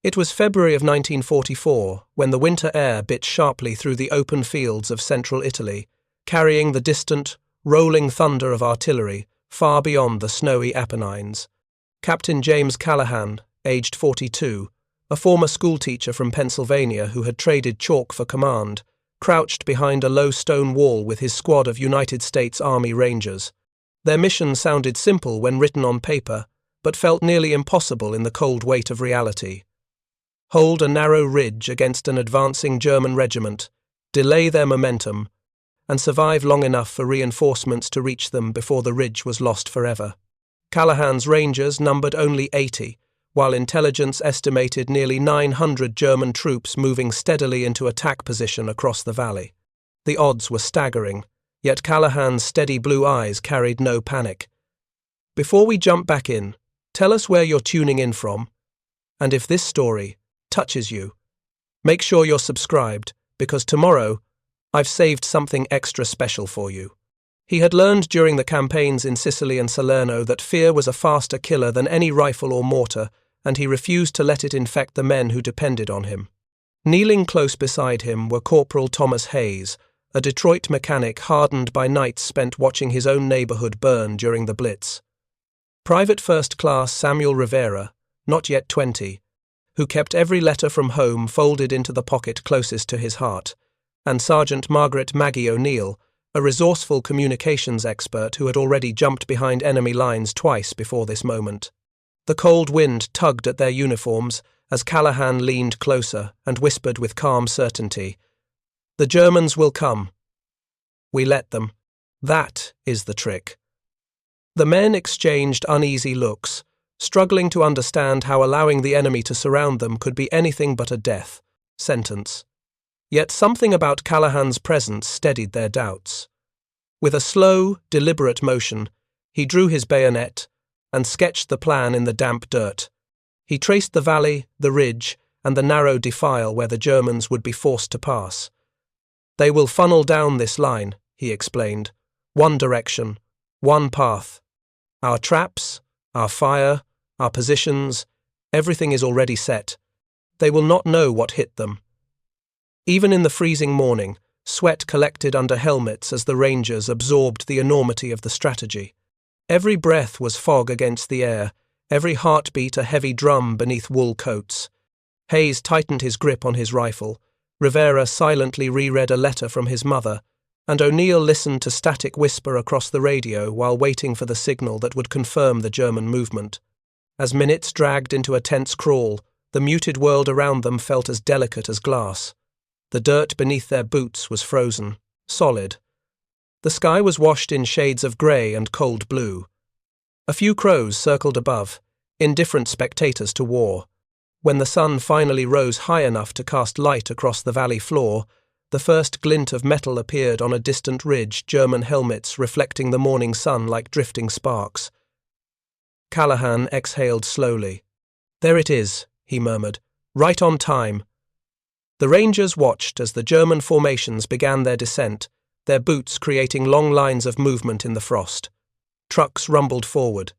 It was February of 1944 when the winter air bit sharply through the open fields of central Italy, carrying the distant, rolling thunder of artillery far beyond the snowy Apennines. Captain James Callahan, aged 42, a former schoolteacher from Pennsylvania who had traded chalk for command, crouched behind a low stone wall with his squad of United States Army Rangers. Their mission sounded simple when written on paper, but felt nearly impossible in the cold weight of reality. Hold a narrow ridge against an advancing German regiment, delay their momentum, and survive long enough for reinforcements to reach them before the ridge was lost forever. Callahan's Rangers numbered only 80, while intelligence estimated nearly 900 German troops moving steadily into attack position across the valley. The odds were staggering, yet Callahan's steady blue eyes carried no panic. Before we jump back in, tell us where you're tuning in from, and if this story touches you, make sure you're subscribed, because tomorrow I've saved something extra special for you. He had learned during the campaigns in Sicily and Salerno that fear was a faster killer than any rifle or mortar, and he refused to let it infect the men who depended on him. Kneeling close beside him were Corporal Thomas Hayes, a Detroit mechanic hardened by nights spent watching his own neighborhood burn during the Blitz. Private First Class Samuel Rivera, not yet 20, who kept every letter from home folded into the pocket closest to his heart, and Sergeant Margaret Maggie O'Neill, a resourceful communications expert who had already jumped behind enemy lines twice before this moment. The cold wind tugged at their uniforms as Callahan leaned closer and whispered with calm certainty, "The Germans will come. We let them. That is the trick." The men exchanged uneasy looks, struggling to understand how allowing the enemy to surround them could be anything but a death sentence. Yet something about Callahan's presence steadied their doubts. With a slow, deliberate motion, he drew his bayonet and sketched the plan in the damp dirt. He traced the valley, the ridge, and the narrow defile where the Germans would be forced to pass. "They will funnel down this line," he explained. "One direction, one path. Our traps, our fire, our positions, everything is already set. They will not know what hit them." Even in the freezing morning, sweat collected under helmets as the Rangers absorbed the enormity of the strategy. Every breath was fog against the air, every heartbeat a heavy drum beneath wool coats. Hayes tightened his grip on his rifle, Rivera silently reread a letter from his mother, and O'Neill listened to static whisper across the radio while waiting for the signal that would confirm the German movement. As minutes dragged into a tense crawl, the muted world around them felt as delicate as glass. The dirt beneath their boots was frozen, solid. The sky was washed in shades of grey and cold blue. A few crows circled above, indifferent spectators to war. When the sun finally rose high enough to cast light across the valley floor, the first glint of metal appeared on a distant ridge, German helmets reflecting the morning sun like drifting sparks. Callahan exhaled slowly. "There it is," he murmured, "right on time." The Rangers watched as the German formations began their descent, their boots creating long lines of movement in the frost. Trucks rumbled forward.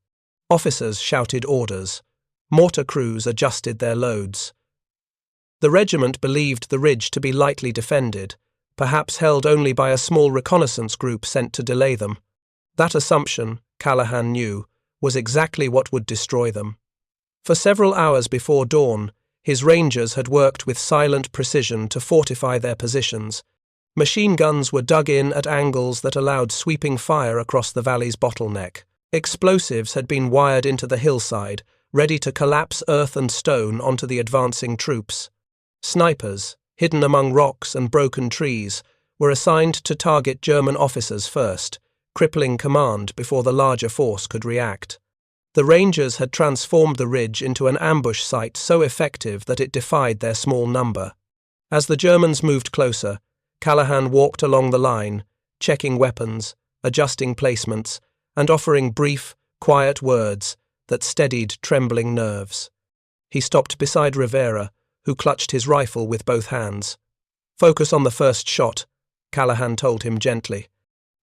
Officers shouted orders. Mortar crews adjusted their loads. The regiment believed the ridge to be lightly defended, perhaps held only by a small reconnaissance group sent to delay them. That assumption, Callahan knew, was exactly what would destroy them. For several hours before dawn, his Rangers had worked with silent precision to fortify their positions. Machine guns were dug in at angles that allowed sweeping fire across the valley's bottleneck. Explosives had been wired into the hillside, ready to collapse earth and stone onto the advancing troops. Snipers, hidden among rocks and broken trees, were assigned to target German officers first, crippling command before the larger force could react. The Rangers had transformed the ridge into an ambush site so effective that it defied their small number. As the Germans moved closer, Callahan walked along the line, checking weapons, adjusting placements, and offering brief, quiet words that steadied trembling nerves. He stopped beside Rivera, who clutched his rifle with both hands. "Focus on the first shot," Callahan told him gently.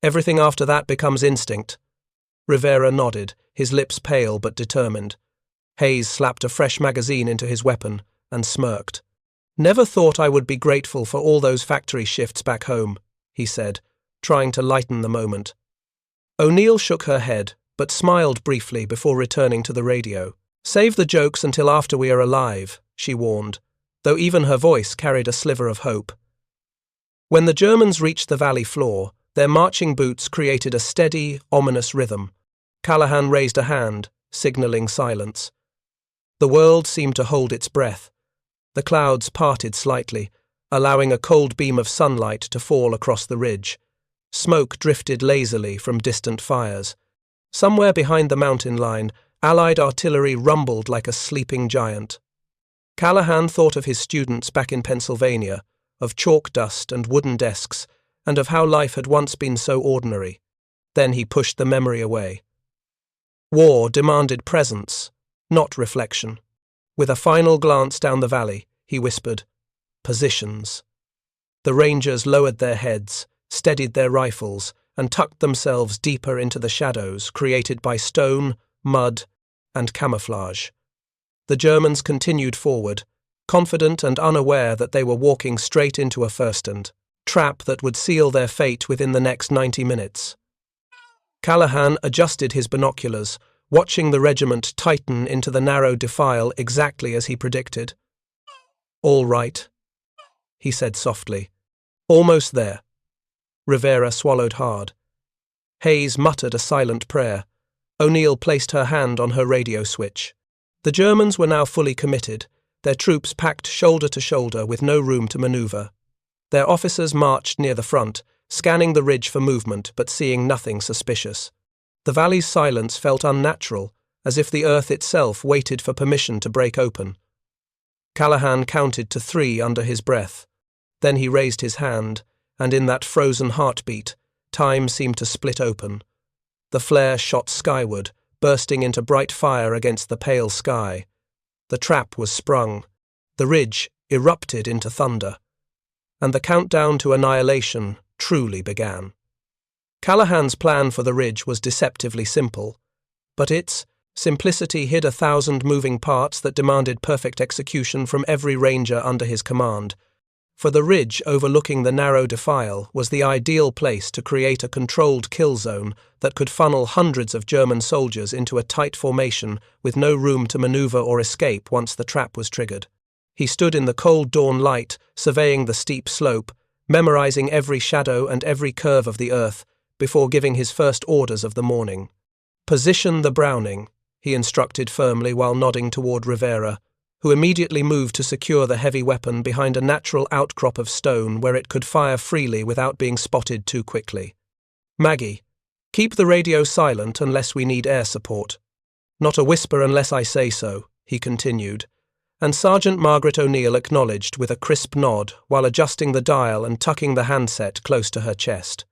"Everything after that becomes instinct." Rivera nodded, his lips pale but determined. Hayes slapped a fresh magazine into his weapon and smirked. "Never thought I would be grateful for all those factory shifts back home," he said, trying to lighten the moment. O'Neill shook her head, but smiled briefly before returning to the radio. "Save the jokes until after we are alive," she warned, though even her voice carried a sliver of hope. When the Germans reached the valley floor, their marching boots created a steady, ominous rhythm. Callahan raised a hand, signalling silence. The world seemed to hold its breath. The clouds parted slightly, allowing a cold beam of sunlight to fall across the ridge. Smoke drifted lazily from distant fires. Somewhere behind the mountain line, Allied artillery rumbled like a sleeping giant. Callahan thought of his students back in Pennsylvania, of chalk dust and wooden desks, and of how life had once been so ordinary. Then he pushed the memory away. War demanded presence, not reflection. With a final glance down the valley, he whispered, "Positions." The Rangers lowered their heads, steadied their rifles, and tucked themselves deeper into the shadows created by stone, mud, and camouflage. The Germans continued forward, confident and unaware that they were walking straight into a Fürstened trap that would seal their fate within the next 90 minutes. Callahan adjusted his binoculars, watching the regiment tighten into the narrow defile exactly as he predicted. "All right," he said softly. "Almost there." Rivera swallowed hard. Hayes muttered a silent prayer. O'Neill placed her hand on her radio switch. The Germans were now fully committed, their troops packed shoulder to shoulder with no room to maneuver. Their officers marched near the front, scanning the ridge for movement but seeing nothing suspicious. The valley's silence felt unnatural, as if the earth itself waited for permission to break open. Callahan counted to 3 under his breath. Then he raised his hand, and in that frozen heartbeat, time seemed to split open. The flare shot skyward, bursting into bright fire against the pale sky. The trap was sprung. The ridge erupted into thunder. And the countdown to annihilation truly began. Callahan's plan for the ridge was deceptively simple, but its simplicity hid 1,000 moving parts that demanded perfect execution from every ranger under his command. For the ridge overlooking the narrow defile was the ideal place to create a controlled kill zone that could funnel hundreds of German soldiers into a tight formation with no room to maneuver or escape once the trap was triggered. He stood in the cold dawn light, surveying the steep slope, memorizing every shadow and every curve of the earth, before giving his first orders of the morning. "Position the Browning," he instructed firmly while nodding toward Rivera, who immediately moved to secure the heavy weapon behind a natural outcrop of stone where it could fire freely without being spotted too quickly. "Maggie, keep the radio silent unless we need air support. Not a whisper unless I say so," he continued, and Sergeant Margaret O'Neill acknowledged with a crisp nod while adjusting the dial and tucking the handset close to her chest.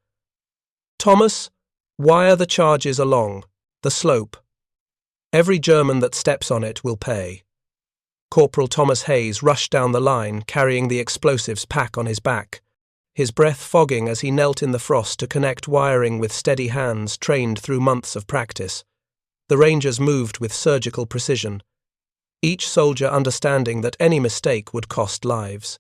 "Thomas, wire the charges along the slope. Every German that steps on it will pay." Corporal Thomas Hayes rushed down the line, carrying the explosives pack on his back, his breath fogging as he knelt in the frost to connect wiring with steady hands trained through months of practice. The Rangers moved with surgical precision, each soldier understanding that any mistake would cost lives.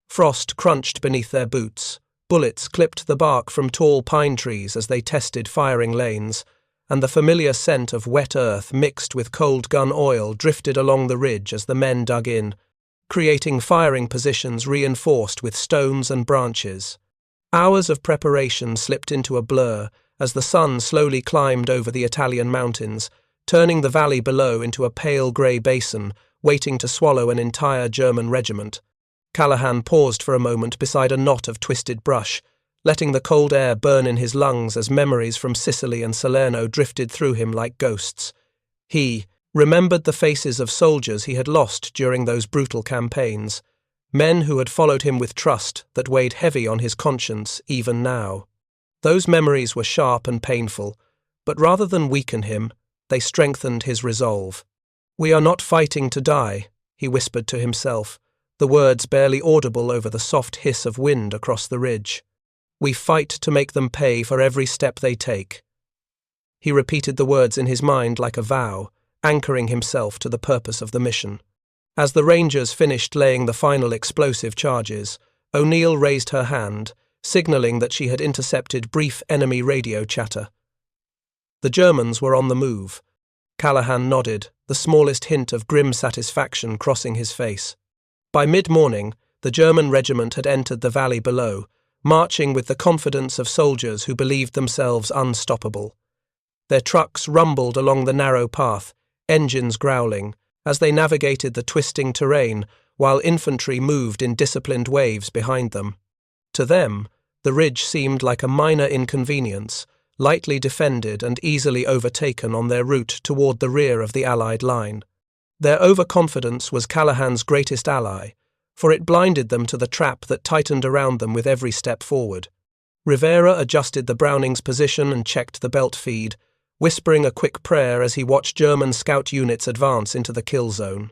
Frost crunched beneath their boots, bullets clipped the bark from tall pine trees as they tested firing lanes, and the familiar scent of wet earth mixed with cold gun oil drifted along the ridge as the men dug in, creating firing positions reinforced with stones and branches. Hours of preparation slipped into a blur as the sun slowly climbed over the Italian mountains, turning the valley below into a pale grey basin, waiting to swallow an entire German regiment. Callahan paused for a moment beside a knot of twisted brush, letting the cold air burn in his lungs as memories from Sicily and Salerno drifted through him like ghosts. He remembered the faces of soldiers he had lost during those brutal campaigns, men who had followed him with trust that weighed heavy on his conscience even now. Those memories were sharp and painful, but rather than weaken him, they strengthened his resolve. "We are not fighting to die," he whispered to himself, the words barely audible over the soft hiss of wind across the ridge. "We fight to make them pay for every step they take." He repeated the words in his mind like a vow, anchoring himself to the purpose of the mission. As the Rangers finished laying the final explosive charges, O'Neill raised her hand, signalling that she had intercepted brief enemy radio chatter. The Germans were on the move. Callahan nodded, the smallest hint of grim satisfaction crossing his face. By mid-morning, the German regiment had entered the valley below, marching with the confidence of soldiers who believed themselves unstoppable. Their trucks rumbled along the narrow path, engines growling, as they navigated the twisting terrain, while infantry moved in disciplined waves behind them. To them, the ridge seemed like a minor inconvenience, lightly defended and easily overtaken on their route toward the rear of the Allied line. Their overconfidence was Callahan's greatest ally, for it blinded them to the trap that tightened around them with every step forward. Rivera adjusted the Browning's position and checked the belt feed, whispering a quick prayer as he watched German scout units advance into the kill zone.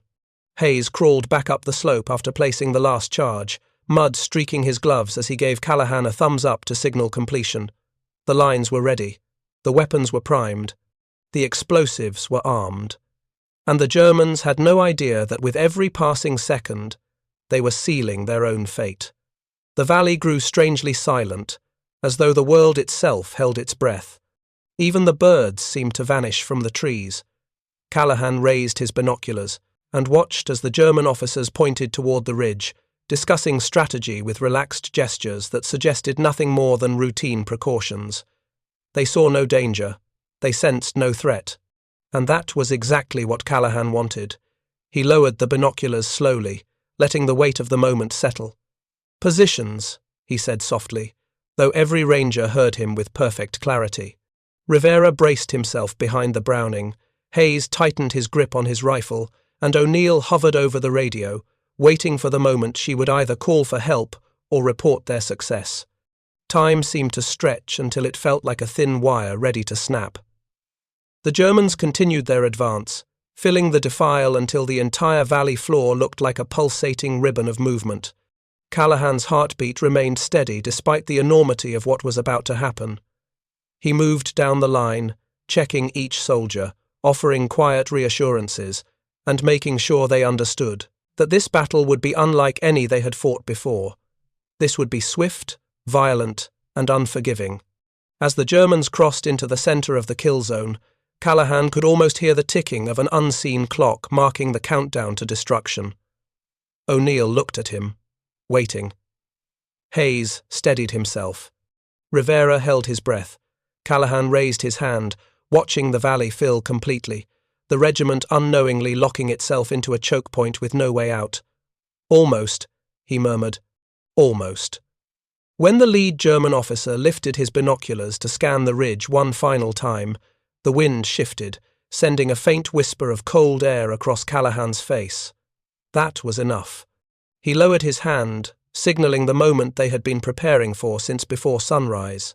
Hayes crawled back up the slope after placing the last charge, mud streaking his gloves as he gave Callahan a thumbs up to signal completion. The lines were ready, the weapons were primed, the explosives were armed, and the Germans had no idea that with every passing second, they were sealing their own fate. The valley grew strangely silent, as though the world itself held its breath. Even the birds seemed to vanish from the trees. Callahan raised his binoculars and watched as the German officers pointed toward the ridge, discussing strategy with relaxed gestures that suggested nothing more than routine precautions. They saw no danger, they sensed no threat, and that was exactly what Callahan wanted. He lowered the binoculars slowly, letting the weight of the moment settle. "Positions," he said softly, though every ranger heard him with perfect clarity. Rivera braced himself behind the Browning, Hayes tightened his grip on his rifle, and O'Neill hovered over the radio, waiting for the moment she would either call for help or report their success. Time seemed to stretch until it felt like a thin wire ready to snap. The Germans continued their advance, filling the defile until the entire valley floor looked like a pulsating ribbon of movement. Callahan's heartbeat remained steady despite the enormity of what was about to happen. He moved down the line, checking each soldier, offering quiet reassurances, and making sure they understood that this battle would be unlike any they had fought before. This would be swift, violent, and unforgiving. As the Germans crossed into the center of the kill zone, Callahan could almost hear the ticking of an unseen clock marking the countdown to destruction. O'Neill looked at him, waiting. Hayes steadied himself. Rivera held his breath. Callahan raised his hand, watching the valley fill completely, the regiment unknowingly locking itself into a choke point with no way out. "Almost," he murmured. "Almost." When the lead German officer lifted his binoculars to scan the ridge one final time, the wind shifted, sending a faint whisper of cold air across Callahan's face. That was enough. He lowered his hand, signaling the moment they had been preparing for since before sunrise.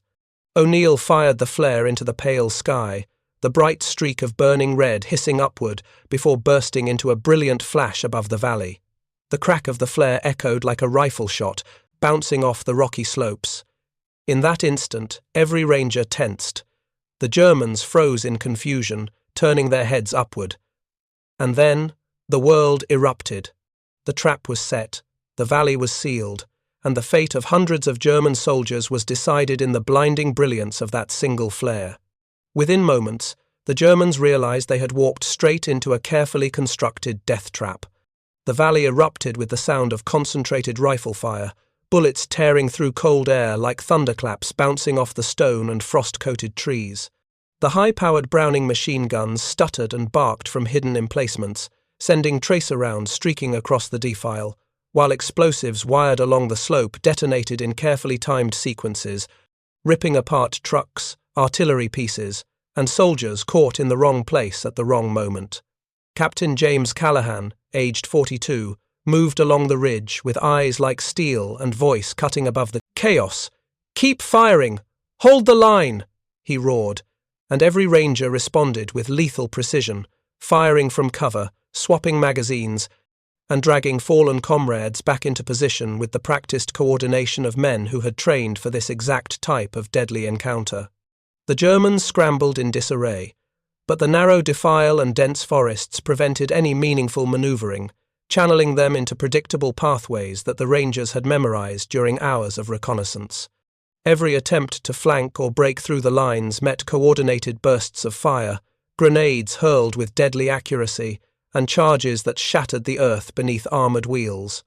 O'Neill fired the flare into the pale sky, the bright streak of burning red hissing upward before bursting into a brilliant flash above the valley. The crack of the flare echoed like a rifle shot, bouncing off the rocky slopes. In that instant, every ranger tensed. The Germans froze in confusion, turning their heads upward. And then, the world erupted. The trap was set, the valley was sealed, and the fate of hundreds of German soldiers was decided in the blinding brilliance of that single flare. Within moments, the Germans realized they had walked straight into a carefully constructed death trap. The valley erupted with the sound of concentrated rifle fire, bullets tearing through cold air like thunderclaps bouncing off the stone and frost-coated trees. The high-powered Browning machine guns stuttered and barked from hidden emplacements, sending tracer rounds streaking across the defile, while explosives wired along the slope detonated in carefully timed sequences, ripping apart trucks, artillery pieces, and soldiers caught in the wrong place at the wrong moment. Captain James Callahan, aged 42, moved along the ridge with eyes like steel and voice cutting above the chaos. "Keep firing! Hold the line!" he roared, and every ranger responded with lethal precision, firing from cover, swapping magazines, and dragging fallen comrades back into position with the practiced coordination of men who had trained for this exact type of deadly encounter. The Germans scrambled in disarray, but the narrow defile and dense forests prevented any meaningful maneuvering, channeling them into predictable pathways that the Rangers had memorized during hours of reconnaissance. Every attempt to flank or break through the lines met coordinated bursts of fire, grenades hurled with deadly accuracy, and charges that shattered the earth beneath armoured wheels.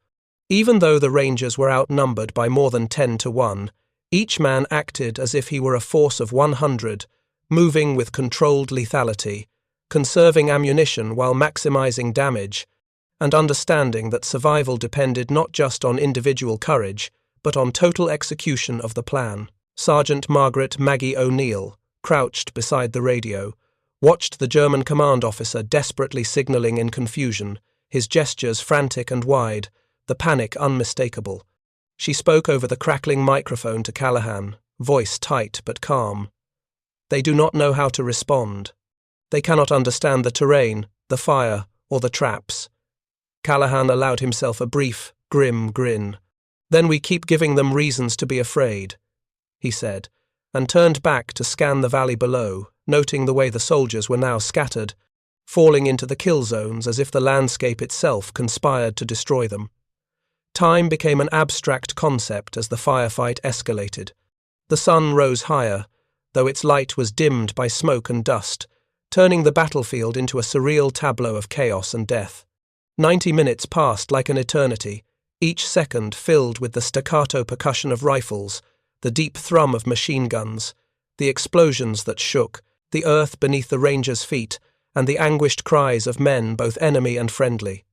Even though the Rangers were outnumbered by more than 10 to 1, each man acted as if he were a force of 100, moving with controlled lethality, conserving ammunition while maximizing damage, and understanding that survival depended not just on individual courage, but on total execution of the plan. Sergeant Margaret Maggie O'Neill, crouched beside the radio, watched the German command officer desperately signalling in confusion, his gestures frantic and wide, the panic unmistakable. She spoke over the crackling microphone to Callahan, voice tight but calm. They do not know how to respond. They cannot understand the terrain, the fire, or the traps. Callahan allowed himself a brief, grim grin. Then we keep giving them reasons to be afraid, he said, and turned back to scan the valley below, noting the way the soldiers were now scattered, falling into the kill zones as if the landscape itself conspired to destroy them. Time became an abstract concept as the firefight escalated. The sun rose higher, though its light was dimmed by smoke and dust, turning the battlefield into a surreal tableau of chaos and death. 90 minutes passed like an eternity, each second filled with the staccato percussion of rifles, the deep thrum of machine guns, the explosions that shook the earth beneath the Rangers' feet, and the anguished cries of men both enemy and friendly.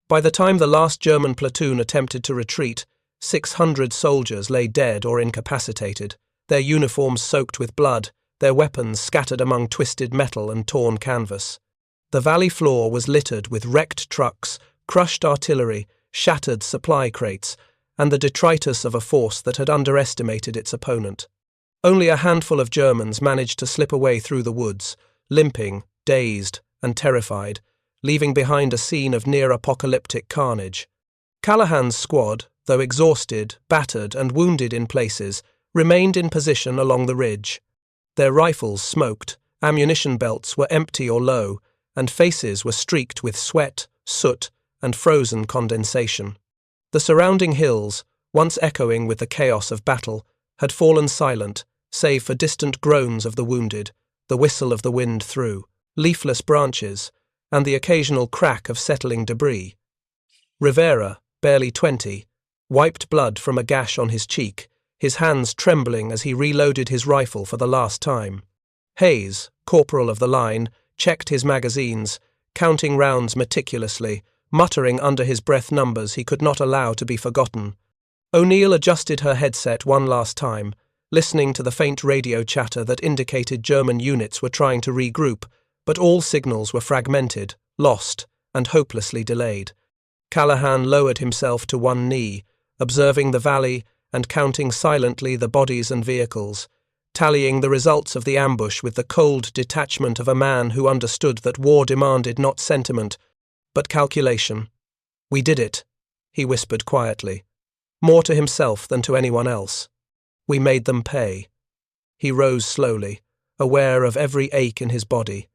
By the time the last German platoon attempted to retreat, 600 soldiers lay dead or incapacitated, their uniforms soaked with blood, their weapons scattered among twisted metal and torn canvas. The valley floor was littered with wrecked trucks, crushed artillery, shattered supply crates, and the detritus of a force that had underestimated its opponent. Only a handful of Germans managed to slip away through the woods, limping, dazed, and terrified, leaving behind a scene of near-apocalyptic carnage. Callahan's squad, though exhausted, battered, and wounded in places, remained in position along the ridge. Their rifles smoked, ammunition belts were empty or low, and faces were streaked with sweat, soot, and frozen condensation. The surrounding hills, once echoing with the chaos of battle, had fallen silent, save for distant groans of the wounded, the whistle of the wind through leafless branches, and the occasional crack of settling debris. Rivera, barely 20, wiped blood from a gash on his cheek, his hands trembling as he reloaded his rifle for the last time. Hayes, corporal of the line, checked his magazines, counting rounds meticulously, muttering under his breath numbers he could not allow to be forgotten. O'Neill adjusted her headset one last time, listening to the faint radio chatter that indicated German units were trying to regroup, but all signals were fragmented, lost, and hopelessly delayed. Callahan lowered himself to one knee, observing the valley and counting silently the bodies and vehicles, tallying the results of the ambush with the cold detachment of a man who understood that war demanded not sentiment, but calculation. "We did it," he whispered quietly, more to himself than to anyone else. "We made them pay." He rose slowly, aware of every ache in his body,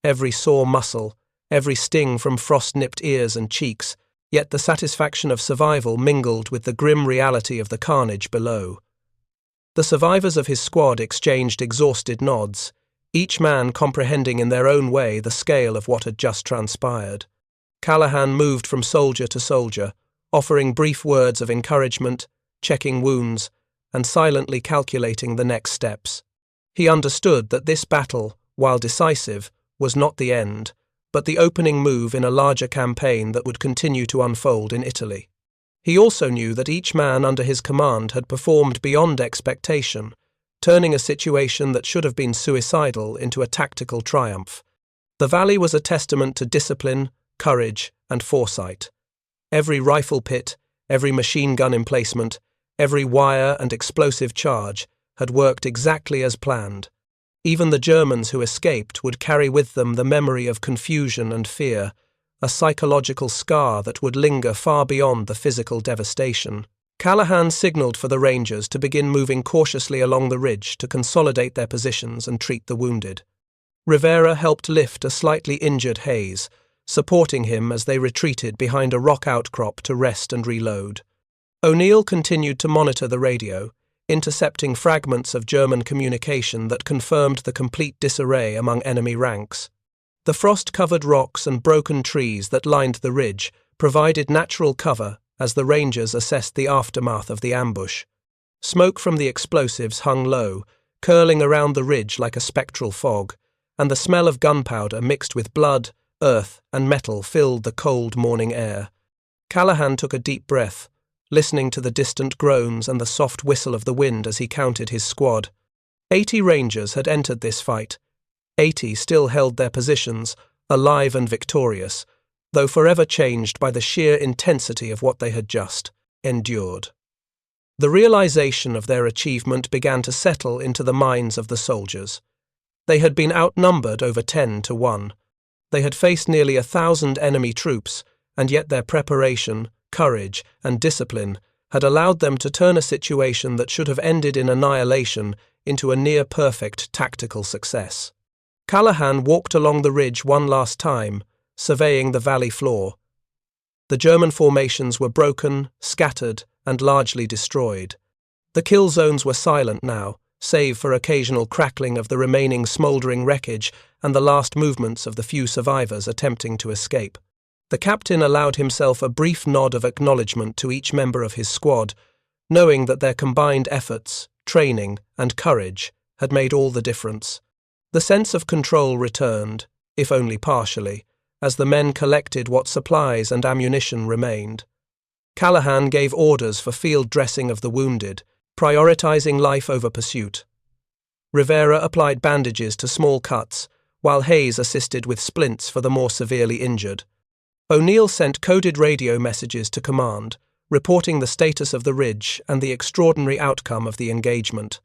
every sore muscle, every sting from frost-nipped ears and cheeks, yet the satisfaction of survival mingled with the grim reality of the carnage below. The survivors of his squad exchanged exhausted nods, each man comprehending in their own way the scale of what had just transpired. Callahan moved from soldier to soldier, offering brief words of encouragement, checking wounds, and silently calculating the next steps. He understood that this battle, while decisive, was not the end, but the opening move in a larger campaign that would continue to unfold in Italy. He also knew that each man under his command had performed beyond expectation, turning a situation that should have been suicidal into a tactical triumph. The valley was a testament to discipline, courage, and foresight. Every rifle pit, every machine gun emplacement, every wire and explosive charge had worked exactly as planned. Even the Germans who escaped would carry with them the memory of confusion and fear, a psychological scar that would linger far beyond the physical devastation. Callahan signaled for the Rangers to begin moving cautiously along the ridge to consolidate their positions and treat the wounded. Rivera helped lift a slightly injured Hayes, supporting him as they retreated behind a rock outcrop to rest and reload. O'Neill continued to monitor the radio, intercepting fragments of German communication that confirmed the complete disarray among enemy ranks. The frost-covered rocks and broken trees that lined the ridge provided natural cover as the Rangers assessed the aftermath of the ambush. Smoke from the explosives hung low, curling around the ridge like a spectral fog, and the smell of gunpowder mixed with blood, earth, and metal filled the cold morning air. Callahan took a deep breath, listening to the distant groans and the soft whistle of the wind as he counted his squad. 80 Rangers had entered this fight. 80 still held their positions, alive and victorious, though forever changed by the sheer intensity of what they had just endured. The realization of their achievement began to settle into the minds of the soldiers. They had been outnumbered over 10-1. They had faced nearly 1,000 enemy troops, and yet their preparation, courage, and discipline had allowed them to turn a situation that should have ended in annihilation into a near-perfect tactical success. Callahan walked along the ridge one last time, surveying the valley floor. The German formations were broken, scattered, and largely destroyed. The kill zones were silent now, save for occasional crackling of the remaining smouldering wreckage and the last movements of the few survivors attempting to escape. The captain allowed himself a brief nod of acknowledgement to each member of his squad, knowing that their combined efforts, training, and courage had made all the difference. The sense of control returned, if only partially, as the men collected what supplies and ammunition remained. Callahan gave orders for field dressing of the wounded, prioritizing life over pursuit. Rivera applied bandages to small cuts, while Hayes assisted with splints for the more severely injured. O'Neill sent coded radio messages to command, reporting the status of the ridge and the extraordinary outcome of the engagement.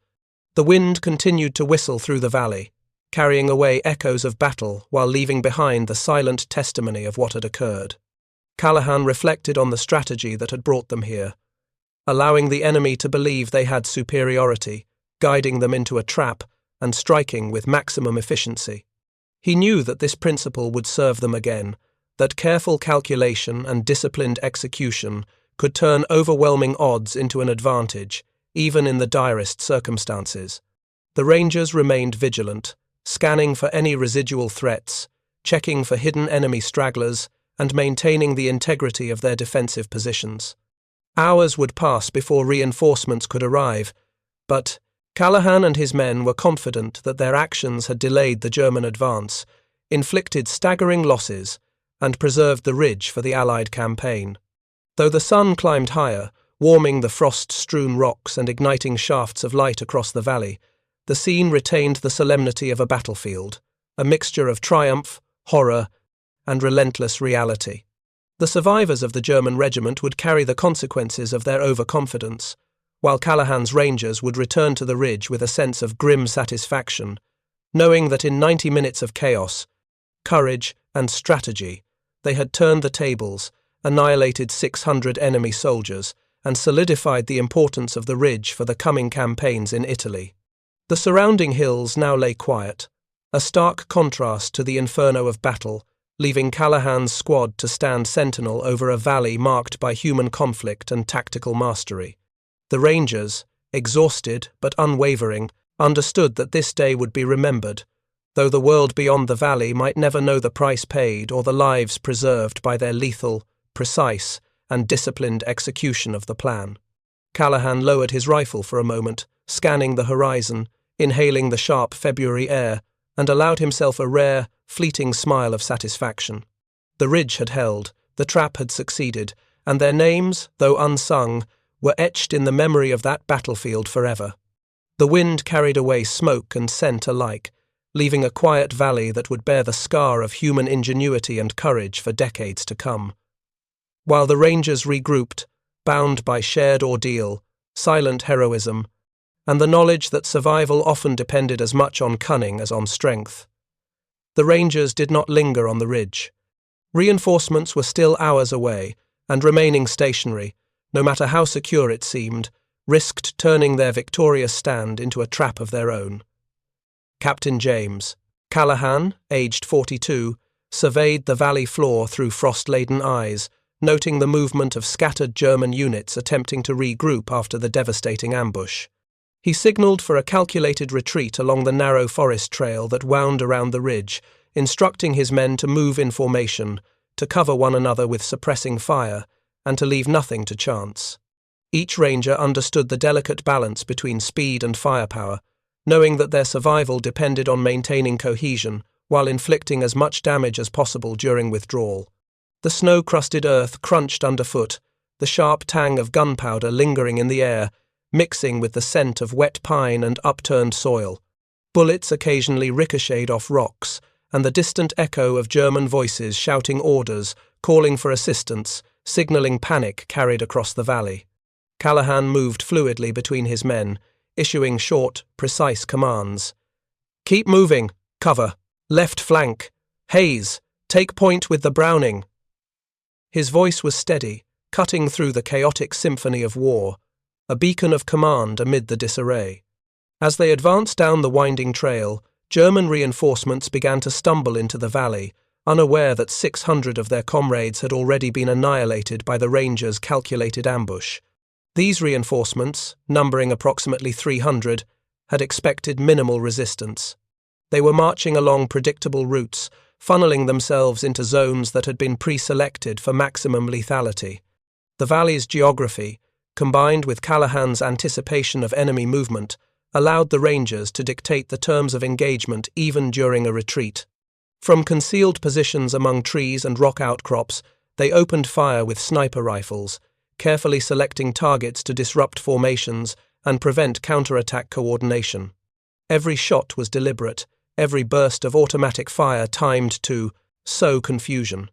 The wind continued to whistle through the valley, carrying away echoes of battle while leaving behind the silent testimony of what had occurred. Callahan reflected on the strategy that had brought them here, allowing the enemy to believe they had superiority, guiding them into a trap, and striking with maximum efficiency. He knew that this principle would serve them again, that careful calculation and disciplined execution could turn overwhelming odds into an advantage, even in the direst circumstances. The Rangers remained vigilant, scanning for any residual threats, checking for hidden enemy stragglers, and maintaining the integrity of their defensive positions. Hours would pass before reinforcements could arrive, but Callahan and his men were confident that their actions had delayed the German advance, inflicted staggering losses, and preserved the ridge for the Allied campaign. Though the sun climbed higher, warming the frost-strewn rocks and igniting shafts of light across the valley, the scene retained the solemnity of a battlefield, a mixture of triumph, horror, and relentless reality. The survivors of the German regiment would carry the consequences of their overconfidence, while Callahan's Rangers would return to the ridge with a sense of grim satisfaction, knowing that in 90 minutes of chaos, courage, and strategy, they had turned the tables, annihilated 600 enemy soldiers, and solidified the importance of the ridge for the coming campaigns in Italy. The surrounding hills now lay quiet, a stark contrast to the inferno of battle, leaving Callahan's squad to stand sentinel over a valley marked by human conflict and tactical mastery. The Rangers, exhausted but unwavering, understood that this day would be remembered, though the world beyond the valley might never know the price paid or the lives preserved by their lethal, precise, and disciplined execution of the plan. Callahan lowered his rifle for a moment, scanning the horizon, inhaling the sharp February air, and allowed himself a rare, fleeting smile of satisfaction. The ridge had held, the trap had succeeded, and their names, though unsung, were etched in the memory of that battlefield forever. The wind carried away smoke and scent alike, leaving a quiet valley that would bear the scar of human ingenuity and courage for decades to come. While the Rangers regrouped, bound by shared ordeal, silent heroism, and the knowledge that survival often depended as much on cunning as on strength, the Rangers did not linger on the ridge. Reinforcements were still hours away, and remaining stationary, no matter how secure it seemed, risked turning their victorious stand into a trap of their own. Captain James Callahan, aged 42, surveyed the valley floor through frost-laden eyes, noting the movement of scattered German units attempting to regroup after the devastating ambush. He signaled for a calculated retreat along the narrow forest trail that wound around the ridge, instructing his men to move in formation, to cover one another with suppressing fire, and to leave nothing to chance. Each ranger understood the delicate balance between speed and firepower, knowing that their survival depended on maintaining cohesion while inflicting as much damage as possible during withdrawal. The snow-crusted earth crunched underfoot, the sharp tang of gunpowder lingering in the air, mixing with the scent of wet pine and upturned soil. Bullets occasionally ricocheted off rocks, and the distant echo of German voices shouting orders, calling for assistance, signaling panic carried across the valley. Callahan moved fluidly between his men, issuing short, precise commands. "Keep moving! Cover! Left flank! Hayes! Take point with the Browning!" His voice was steady, cutting through the chaotic symphony of war, a beacon of command amid the disarray. As they advanced down the winding trail, German reinforcements began to stumble into the valley, unaware that 600 of their comrades had already been annihilated by the Rangers' calculated ambush. These reinforcements, numbering approximately 300, had expected minimal resistance. They were marching along predictable routes, funneling themselves into zones that had been pre-selected for maximum lethality. The valley's geography, combined with Callahan's anticipation of enemy movement, allowed the Rangers to dictate the terms of engagement even during a retreat. From concealed positions among trees and rock outcrops, they opened fire with sniper rifles, carefully selecting targets to disrupt formations and prevent counterattack coordination. Every shot was deliberate, every burst of automatic fire timed to sow confusion.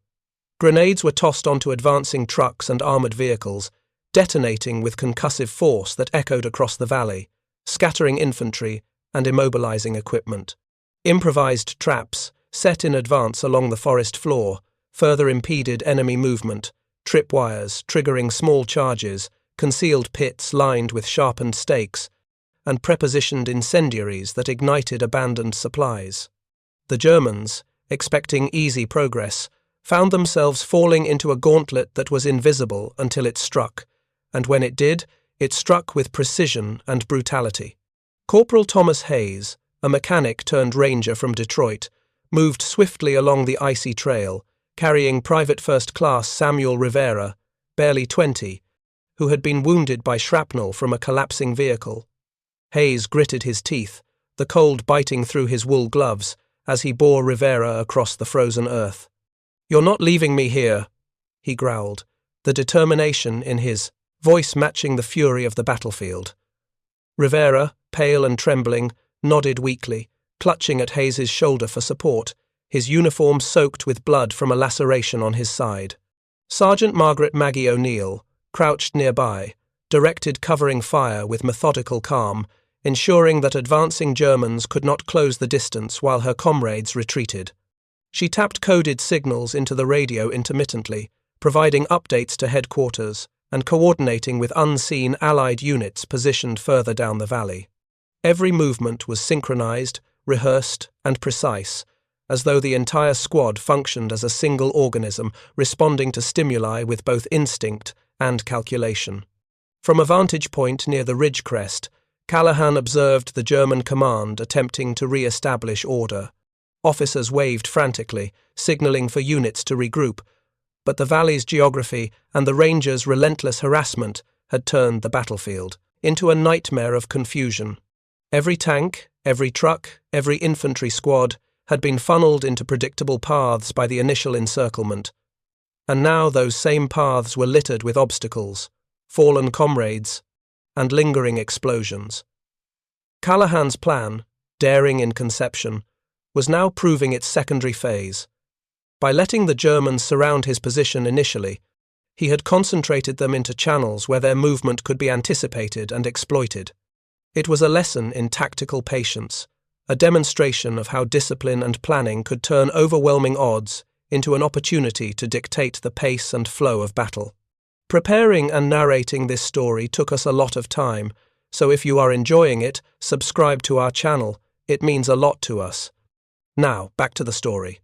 Grenades were tossed onto advancing trucks and armored vehicles, detonating with concussive force that echoed across the valley, scattering infantry and immobilizing equipment. Improvised traps, set in advance along the forest floor, further impeded enemy movement, tripwires triggering small charges, concealed pits lined with sharpened stakes, and prepositioned incendiaries that ignited abandoned supplies. The Germans, expecting easy progress, found themselves falling into a gauntlet that was invisible until it struck, and when it did, it struck with precision and brutality. Corporal Thomas Hayes, a mechanic turned ranger from Detroit, moved swiftly along the icy trail, carrying Private First Class Samuel Rivera, barely 20, who had been wounded by shrapnel from a collapsing vehicle. Hayes gritted his teeth, the cold biting through his wool gloves, as he bore Rivera across the frozen earth. "You're not leaving me here," he growled, the determination in his voice matching the fury of the battlefield. Rivera, pale and trembling, nodded weakly, clutching at Hayes's shoulder for support, his uniform soaked with blood from a laceration on his side. Sergeant Margaret Maggie O'Neill, crouched nearby, directed covering fire with methodical calm, ensuring that advancing Germans could not close the distance while her comrades retreated. She tapped coded signals into the radio intermittently, providing updates to headquarters and coordinating with unseen Allied units positioned further down the valley. Every movement was synchronized, rehearsed, and precise, as though the entire squad functioned as a single organism, responding to stimuli with both instinct and calculation. From a vantage point near the ridge crest, Callahan observed the German command attempting to re-establish order. Officers waved frantically, signaling for units to regroup, but the valley's geography and the Rangers' relentless harassment had turned the battlefield into a nightmare of confusion. Every tank, every truck, every infantry squad had been funneled into predictable paths by the initial encirclement, and now those same paths were littered with obstacles, fallen comrades, and lingering explosions. Callahan's plan, daring in conception, was now proving its secondary phase. By letting the Germans surround his position initially, he had concentrated them into channels where their movement could be anticipated and exploited. It was a lesson in tactical patience, a demonstration of how discipline and planning could turn overwhelming odds into an opportunity to dictate the pace and flow of battle. Preparing and narrating this story took us a lot of time, so if you are enjoying it, subscribe to our channel. It means a lot to us. Now, back to the story.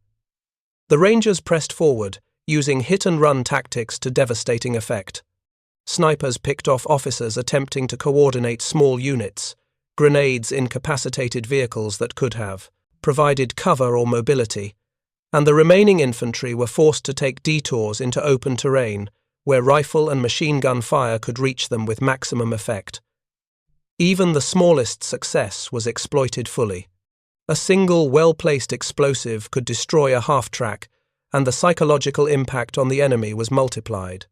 The Rangers pressed forward, using hit-and-run tactics to devastating effect. Snipers picked off officers attempting to coordinate small units. Grenades incapacitated vehicles that could have provided cover or mobility, and the remaining infantry were forced to take detours into open terrain, where rifle and machine gun fire could reach them with maximum effect. Even the smallest success was exploited fully. A single well-placed explosive could destroy a half-track, and the psychological impact on the enemy was multiplied.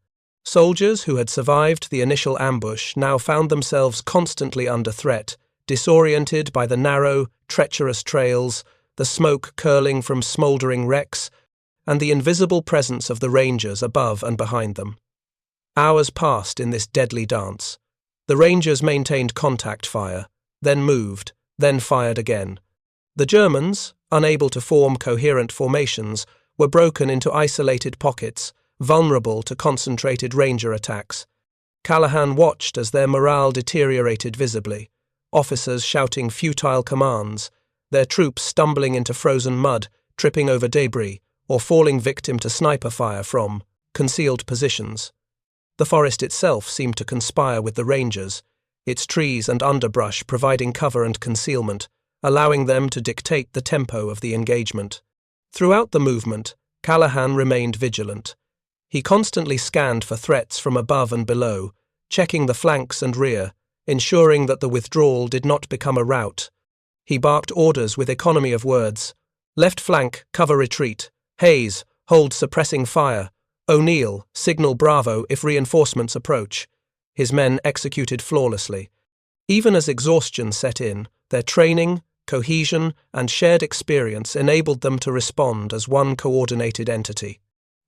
Soldiers who had survived the initial ambush now found themselves constantly under threat, disoriented by the narrow, treacherous trails, the smoke curling from smouldering wrecks, and the invisible presence of the Rangers above and behind them. Hours passed in this deadly dance. The Rangers maintained contact fire, then moved, then fired again. The Germans, unable to form coherent formations, were broken into isolated pockets, vulnerable to concentrated Ranger attacks. Callahan watched as their morale deteriorated visibly, officers shouting futile commands, their troops stumbling into frozen mud, tripping over debris, or falling victim to sniper fire from concealed positions. The forest itself seemed to conspire with the Rangers, its trees and underbrush providing cover and concealment, allowing them to dictate the tempo of the engagement. Throughout the movement, Callahan remained vigilant. He constantly scanned for threats from above and below, checking the flanks and rear, ensuring that the withdrawal did not become a rout. He barked orders with economy of words. Left flank, cover retreat. Hayes, hold suppressing fire. O'Neill, signal Bravo if reinforcements approach. His men executed flawlessly. Even as exhaustion set in, their training, cohesion, and shared experience enabled them to respond as one coordinated entity.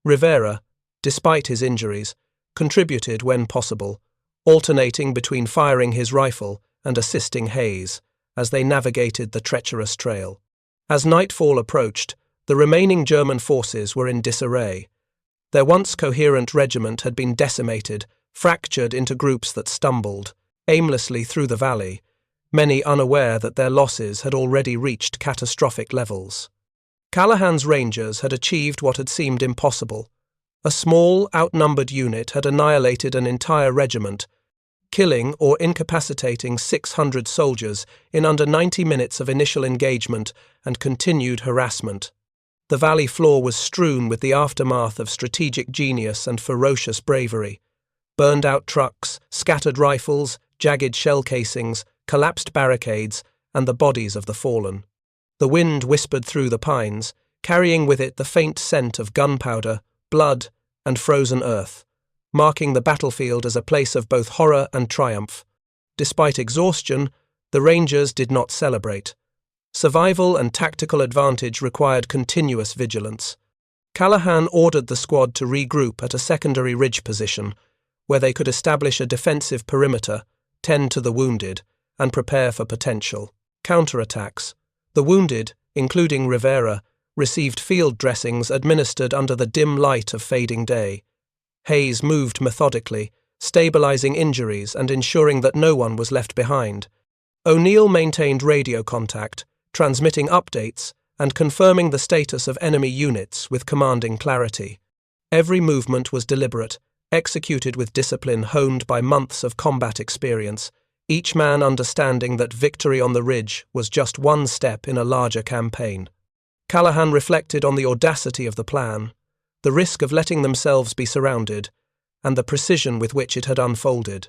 Rivera, despite his injuries, contributed when possible, alternating between firing his rifle and assisting Hayes as they navigated the treacherous trail. As nightfall approached, the remaining German forces were in disarray. Their once coherent regiment had been decimated, fractured into groups that stumbled aimlessly through the valley, many unaware that their losses had already reached catastrophic levels. Callahan's Rangers had achieved what had seemed impossible. A small, outnumbered unit had annihilated an entire regiment, killing or incapacitating 600 soldiers in under 90 minutes of initial engagement and continued harassment. The valley floor was strewn with the aftermath of strategic genius and ferocious bravery. Burned-out trucks, scattered rifles, jagged shell casings, collapsed barricades, and the bodies of the fallen. The wind whispered through the pines, carrying with it the faint scent of gunpowder, blood, and frozen earth, marking the battlefield as a place of both horror and triumph. Despite exhaustion, the Rangers did not celebrate. Survival and tactical advantage required continuous vigilance. Callahan ordered the squad to regroup at a secondary ridge position, where they could establish a defensive perimeter, tend to the wounded, and prepare for potential counterattacks. The wounded, including Rivera, received field dressings administered under the dim light of fading day. Hayes moved methodically, stabilizing injuries and ensuring that no one was left behind. O'Neill maintained radio contact, transmitting updates and confirming the status of enemy units with commanding clarity. Every movement was deliberate, executed with discipline honed by months of combat experience, each man understanding that victory on the ridge was just one step in a larger campaign. Callahan reflected on the audacity of the plan, the risk of letting themselves be surrounded, and the precision with which it had unfolded.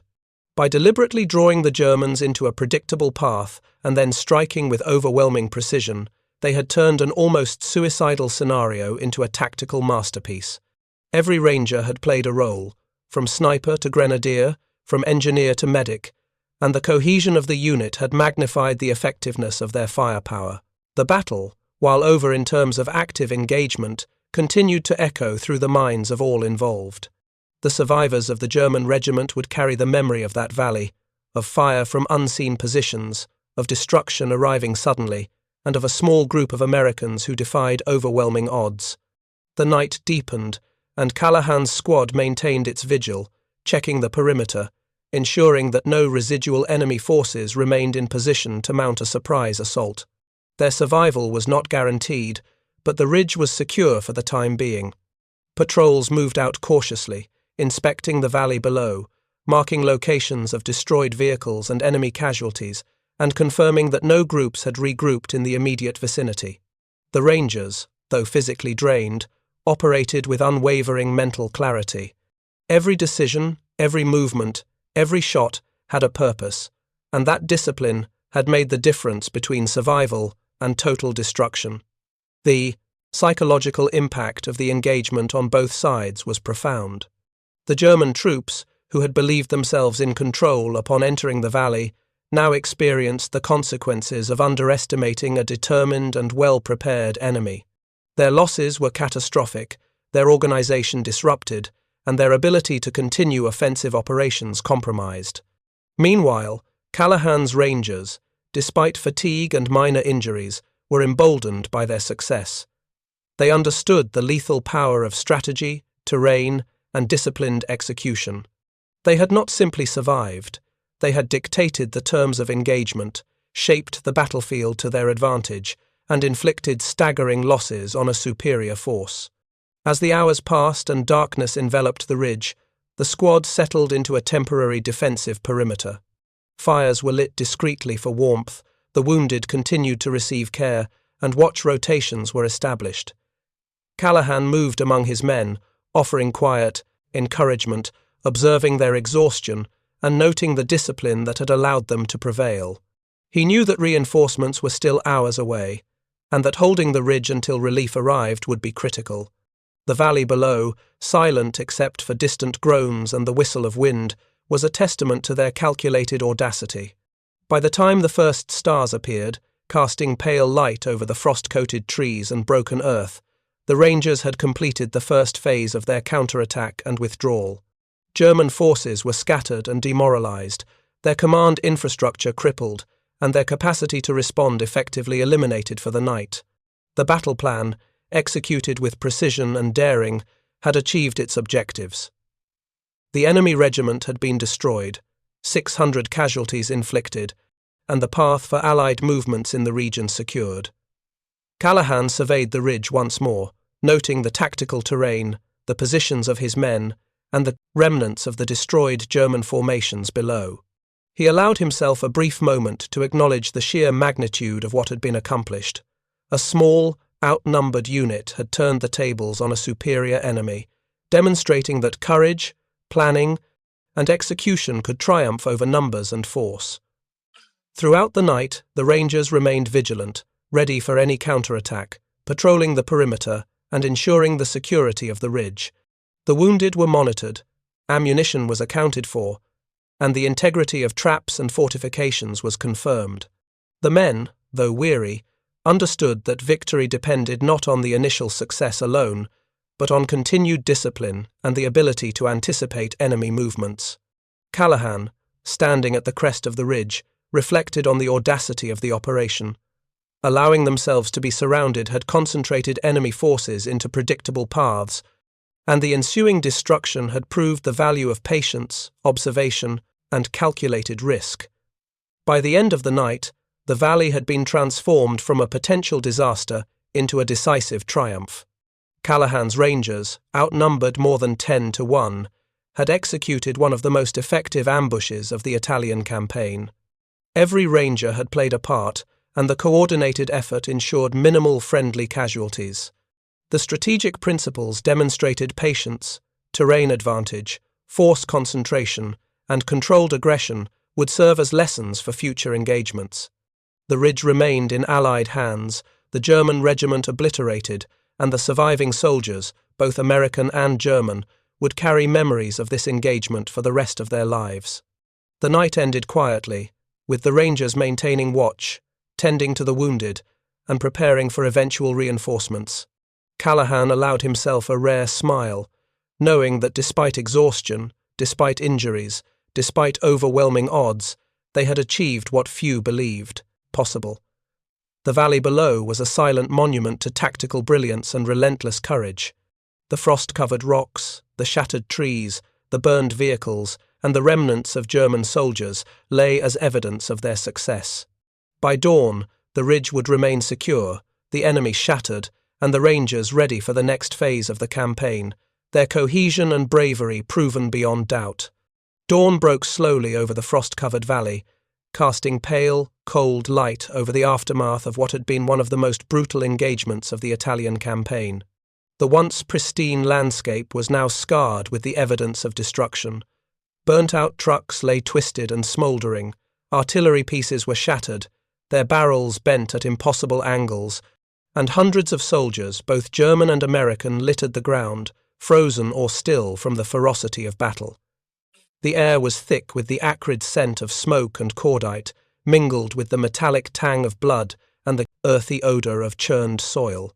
By deliberately drawing the Germans into a predictable path and then striking with overwhelming precision, they had turned an almost suicidal scenario into a tactical masterpiece. Every Ranger had played a role, from sniper to grenadier, from engineer to medic, and the cohesion of the unit had magnified the effectiveness of their firepower. The battle, while over in terms of active engagement, continued to echo through the minds of all involved. The survivors of the German regiment would carry the memory of that valley, of fire from unseen positions, of destruction arriving suddenly, and of a small group of Americans who defied overwhelming odds. The night deepened, and Callahan's squad maintained its vigil, checking the perimeter, ensuring that no residual enemy forces remained in position to mount a surprise assault. Their survival was not guaranteed, but the ridge was secure for the time being. Patrols moved out cautiously, inspecting the valley below, marking locations of destroyed vehicles and enemy casualties, and confirming that no groups had regrouped in the immediate vicinity. The Rangers, though physically drained, operated with unwavering mental clarity. Every decision, every movement, every shot had a purpose, and that discipline had made the difference between survival and total destruction. The psychological impact of the engagement on both sides was profound. The German troops, who had believed themselves in control upon entering the valley, now experienced the consequences of underestimating a determined and well-prepared enemy. Their losses were catastrophic, their organization disrupted, and their ability to continue offensive operations compromised. Meanwhile, Callahan's Rangers, despite fatigue and minor injuries, were emboldened by their success. They understood the lethal power of strategy, terrain, and disciplined execution. They had not simply survived, they had dictated the terms of engagement, shaped the battlefield to their advantage, and inflicted staggering losses on a superior force. As the hours passed and darkness enveloped the ridge, the squad settled into a temporary defensive perimeter. Fires were lit discreetly for warmth, the wounded continued to receive care, and watch rotations were established. Callahan moved among his men, offering quiet encouragement, observing their exhaustion, and noting the discipline that had allowed them to prevail. He knew that reinforcements were still hours away, and that holding the ridge until relief arrived would be critical. The valley below, silent except for distant groans and the whistle of wind, was a testament to their calculated audacity. By the time the first stars appeared, casting pale light over the frost-coated trees and broken earth, the Rangers had completed the first phase of their counterattack and withdrawal. German forces were scattered and demoralized, their command infrastructure crippled, and their capacity to respond effectively eliminated for the night. The battle plan, executed with precision and daring, had achieved its objectives. The enemy regiment had been destroyed, 600 casualties inflicted, and the path for Allied movements in the region secured. Callahan surveyed the ridge once more, noting the tactical terrain, the positions of his men, and the remnants of the destroyed German formations below. He allowed himself a brief moment to acknowledge the sheer magnitude of what had been accomplished. A small, outnumbered unit had turned the tables on a superior enemy, demonstrating that courage, planning, and execution could triumph over numbers and force. Throughout the night, the Rangers remained vigilant, ready for any counterattack, patrolling the perimeter and ensuring the security of the ridge. The wounded were monitored, ammunition was accounted for, and the integrity of traps and fortifications was confirmed. The men, though weary, understood that victory depended not on the initial success alone, but on continued discipline and the ability to anticipate enemy movements. Callahan, standing at the crest of the ridge, reflected on the audacity of the operation. Allowing themselves to be surrounded had concentrated enemy forces into predictable paths, and the ensuing destruction had proved the value of patience, observation, and calculated risk. By the end of the night, the valley had been transformed from a potential disaster into a decisive triumph. Callahan's Rangers, outnumbered more than 10-1, had executed one of the most effective ambushes of the Italian campaign. Every Ranger had played a part, and the coordinated effort ensured minimal friendly casualties. The strategic principles demonstrated patience, terrain advantage, force concentration, and controlled aggression would serve as lessons for future engagements. The ridge remained in Allied hands, the German regiment obliterated, and the surviving soldiers, both American and German, would carry memories of this engagement for the rest of their lives. The night ended quietly, with the Rangers maintaining watch, tending to the wounded, and preparing for eventual reinforcements. Callahan allowed himself a rare smile, knowing that despite exhaustion, despite injuries, despite overwhelming odds, they had achieved what few believed possible. The valley below was a silent monument to tactical brilliance and relentless courage. The frost-covered rocks, the shattered trees, the burned vehicles, and the remnants of German soldiers lay as evidence of their success. By dawn, the ridge would remain secure, the enemy shattered, and the Rangers ready for the next phase of the campaign, their cohesion and bravery proven beyond doubt. Dawn broke slowly over the frost-covered valley, casting pale, cold light over the aftermath of what had been one of the most brutal engagements of the Italian campaign. The once pristine landscape was now scarred with the evidence of destruction. Burnt-out trucks lay twisted and smouldering, artillery pieces were shattered, their barrels bent at impossible angles, and hundreds of soldiers, both German and American, littered the ground, frozen or still from the ferocity of battle. The air was thick with the acrid scent of smoke and cordite, mingled with the metallic tang of blood and the earthy odour of churned soil.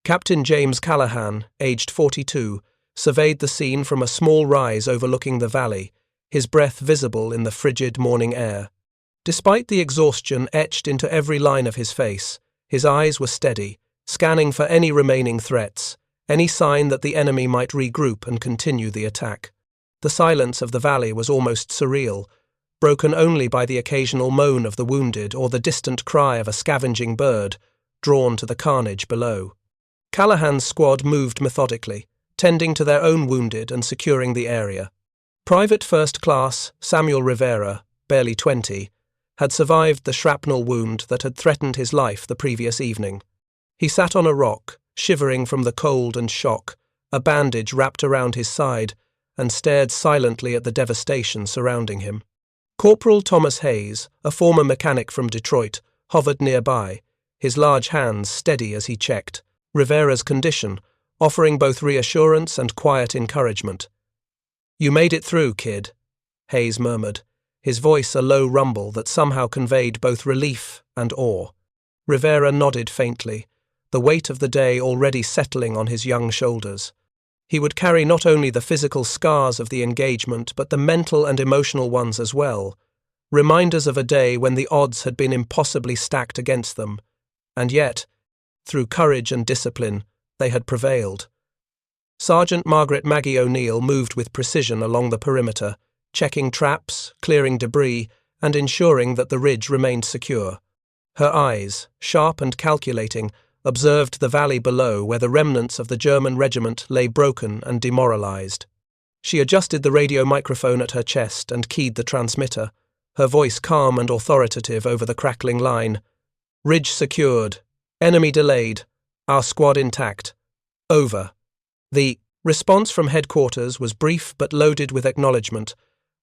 Captain James Callahan, aged 42, surveyed the scene from a small rise overlooking the valley, his breath visible in the frigid morning air. Despite the exhaustion etched into every line of his face, his eyes were steady, scanning for any remaining threats, any sign that the enemy might regroup and continue the attack. The silence of the valley was almost surreal, broken only by the occasional moan of the wounded or the distant cry of a scavenging bird, drawn to the carnage below. Callahan's squad moved methodically, tending to their own wounded and securing the area. Private First Class Samuel Rivera, barely 20, had survived the shrapnel wound that had threatened his life the previous evening. He sat on a rock, shivering from the cold and shock, a bandage wrapped around his side, and stared silently at the devastation surrounding him. Corporal Thomas Hayes, a former mechanic from Detroit, hovered nearby, his large hands steady as he checked Rivera's condition, offering both reassurance and quiet encouragement. "You made it through, kid," Hayes murmured, his voice a low rumble that somehow conveyed both relief and awe. Rivera nodded faintly, the weight of the day already settling on his young shoulders. He would carry not only the physical scars of the engagement but the mental and emotional ones as well, reminders of a day when the odds had been impossibly stacked against them, and yet, through courage and discipline, they had prevailed. Sergeant Margaret Maggie O'Neill moved with precision along the perimeter, checking traps, clearing debris, and ensuring that the ridge remained secure. Her eyes, sharp and calculating, observed the valley below where the remnants of the German regiment lay broken and demoralized. She adjusted the radio microphone at her chest and keyed the transmitter, her voice calm and authoritative over the crackling line. "Ridge secured. Enemy delayed. Our squad intact. Over." The response from headquarters was brief but loaded with acknowledgement,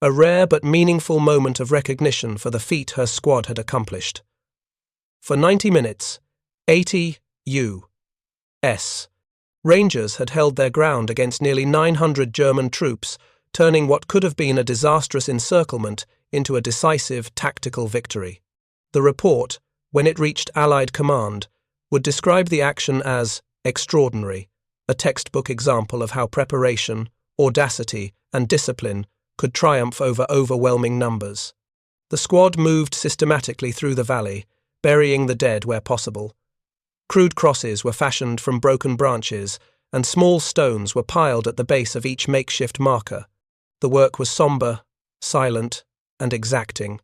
a rare but meaningful moment of recognition for the feat her squad had accomplished. For 90 minutes, 80 U.S. Rangers had held their ground against nearly 900 German troops, turning what could have been a disastrous encirclement into a decisive tactical victory. The report, when it reached Allied command, would describe the action as extraordinary, a textbook example of how preparation, audacity, and discipline could triumph over overwhelming numbers. The squad moved systematically through the valley, burying the dead where possible. Crude crosses were fashioned from broken branches, and small stones were piled at the base of each makeshift marker. The work was somber, silent, and exacting.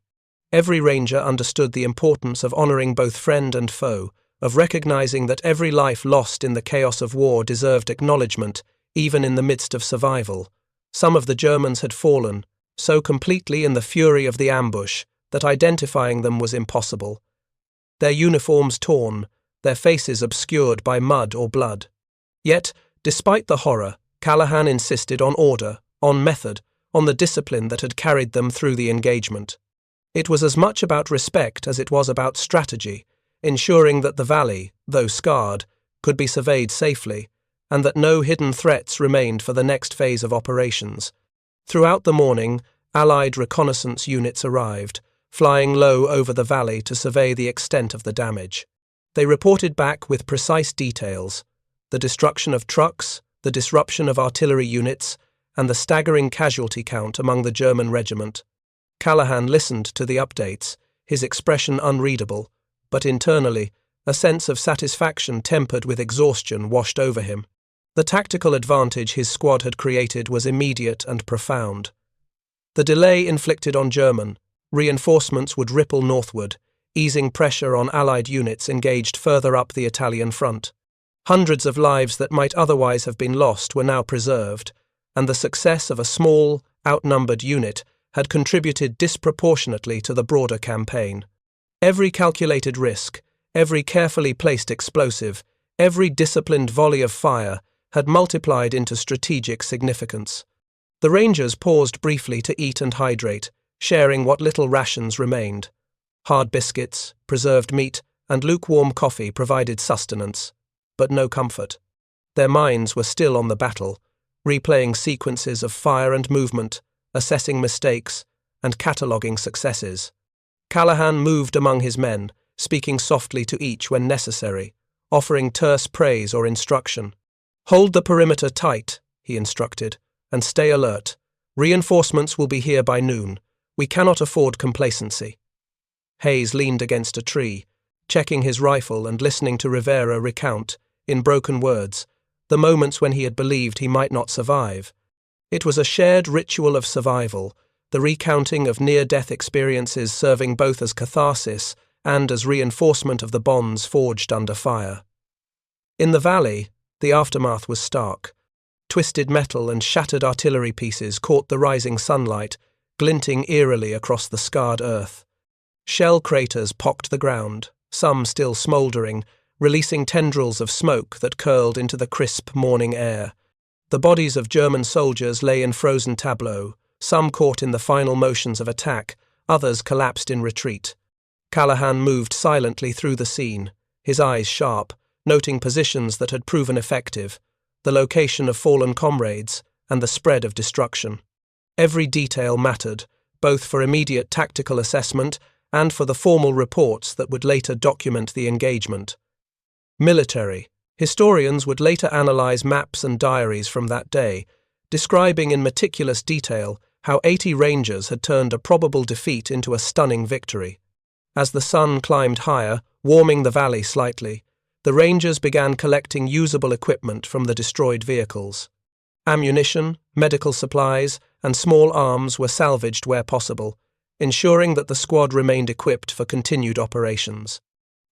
Every ranger understood the importance of honoring both friend and foe, of recognizing that every life lost in the chaos of war deserved acknowledgement, even in the midst of survival. Some of the Germans had fallen, so completely in the fury of the ambush that identifying them was impossible. Their uniforms torn, their faces obscured by mud or blood. Yet, despite the horror, Callahan insisted on order, on method, on the discipline that had carried them through the engagement. It was as much about respect as it was about strategy, ensuring that the valley, though scarred, could be surveyed safely, and that no hidden threats remained for the next phase of operations. Throughout the morning, Allied reconnaissance units arrived, flying low over the valley to survey the extent of the damage. They reported back with precise details: the destruction of trucks, the disruption of artillery units, and the staggering casualty count among the German regiment. Callahan listened to the updates, his expression unreadable, but internally, a sense of satisfaction tempered with exhaustion washed over him. The tactical advantage his squad had created was immediate and profound. The delay inflicted on German reinforcements would ripple northward, easing pressure on Allied units engaged further up the Italian front. Hundreds of lives that might otherwise have been lost were now preserved, and the success of a small, outnumbered unit had contributed disproportionately to the broader campaign. Every calculated risk, every carefully placed explosive, every disciplined volley of fire had multiplied into strategic significance. The Rangers paused briefly to eat and hydrate, sharing what little rations remained. Hard biscuits, preserved meat, and lukewarm coffee provided sustenance, but no comfort. Their minds were still on the battle, replaying sequences of fire and movement, assessing mistakes, and cataloguing successes. Callahan moved among his men, speaking softly to each when necessary, offering terse praise or instruction. "Hold the perimeter tight," he instructed, "and stay alert. Reinforcements will be here by noon. We cannot afford complacency." Hayes leaned against a tree, checking his rifle and listening to Rivera recount, in broken words, the moments when he had believed he might not survive. It was a shared ritual of survival, the recounting of near-death experiences serving both as catharsis and as reinforcement of the bonds forged under fire. In the valley, the aftermath was stark. Twisted metal and shattered artillery pieces caught the rising sunlight, glinting eerily across the scarred earth. Shell craters pocked the ground, some still smouldering, releasing tendrils of smoke that curled into the crisp morning air. The bodies of German soldiers lay in frozen tableau, some caught in the final motions of attack, others collapsed in retreat. Callahan moved silently through the scene, his eyes sharp, noting positions that had proven effective, the location of fallen comrades, and the spread of destruction. Every detail mattered, both for immediate tactical assessment and for the formal reports that would later document the engagement. Military. Historians would later analyze maps and diaries from that day, describing in meticulous detail how 80 Rangers had turned a probable defeat into a stunning victory. As the sun climbed higher, warming the valley slightly, the Rangers began collecting usable equipment from the destroyed vehicles. Ammunition, medical supplies, and small arms were salvaged where possible, ensuring that the squad remained equipped for continued operations.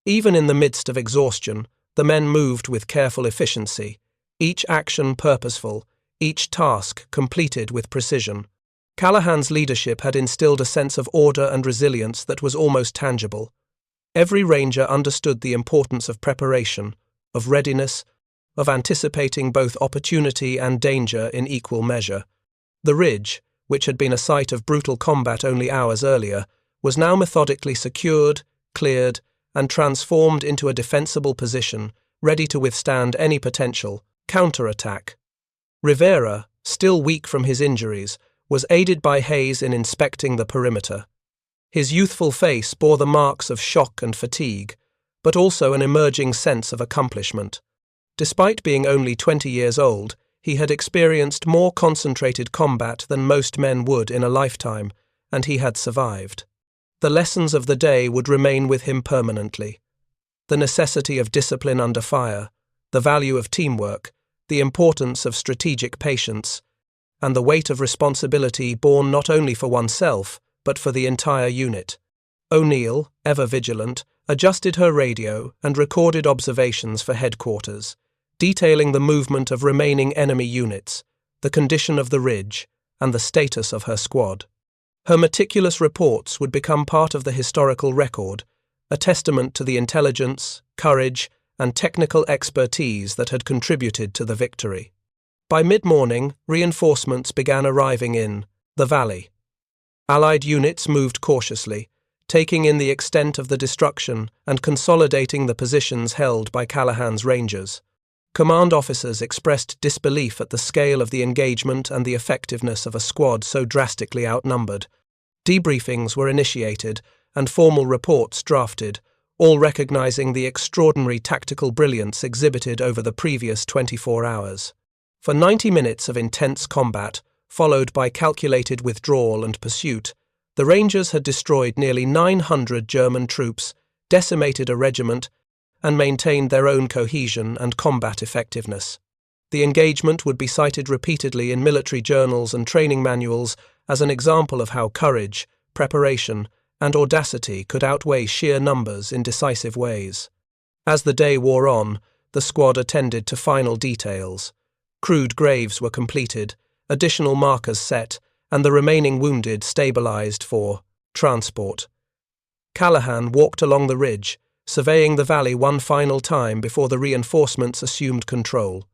Even in the midst of exhaustion, the men moved with careful efficiency, each action purposeful, each task completed with precision. Callahan's leadership had instilled a sense of order and resilience that was almost tangible. Every Ranger understood the importance of preparation, of readiness, of anticipating both opportunity and danger in equal measure. The ridge, which had been a site of brutal combat only hours earlier, was now methodically secured, cleared, and transformed into a defensible position, ready to withstand any potential counterattack. Rivera, still weak from his injuries, was aided by Hayes in inspecting the perimeter. His youthful face bore the marks of shock and fatigue, but also an emerging sense of accomplishment. Despite being only 20 years old, he had experienced more concentrated combat than most men would in a lifetime, and he had survived. The lessons of the day would remain with him permanently. The necessity of discipline under fire, the value of teamwork, the importance of strategic patience, and the weight of responsibility borne not only for oneself, but for the entire unit. O'Neill, ever vigilant, adjusted her radio and recorded observations for headquarters, detailing the movement of remaining enemy units, the condition of the ridge, and the status of her squad. Her meticulous reports would become part of the historical record, a testament to the intelligence, courage, and technical expertise that had contributed to the victory. By mid-morning, reinforcements began arriving in the valley. Allied units moved cautiously, taking in the extent of the destruction and consolidating the positions held by Callahan's Rangers. Command officers expressed disbelief at the scale of the engagement and the effectiveness of a squad so drastically outnumbered. Debriefings were initiated and formal reports drafted, all recognizing the extraordinary tactical brilliance exhibited over the previous 24 hours. For 90 minutes of intense combat, followed by calculated withdrawal and pursuit, the Rangers had destroyed nearly 900 German troops, decimated a regiment, and maintained their own cohesion and combat effectiveness. The engagement would be cited repeatedly in military journals and training manuals as an example of how courage, preparation, and audacity could outweigh sheer numbers in decisive ways. As the day wore on, the squad attended to final details. Crude graves were completed, additional markers set, and the remaining wounded stabilized for transport. Callahan walked along the ridge, surveying the valley one final time before the reinforcements assumed control.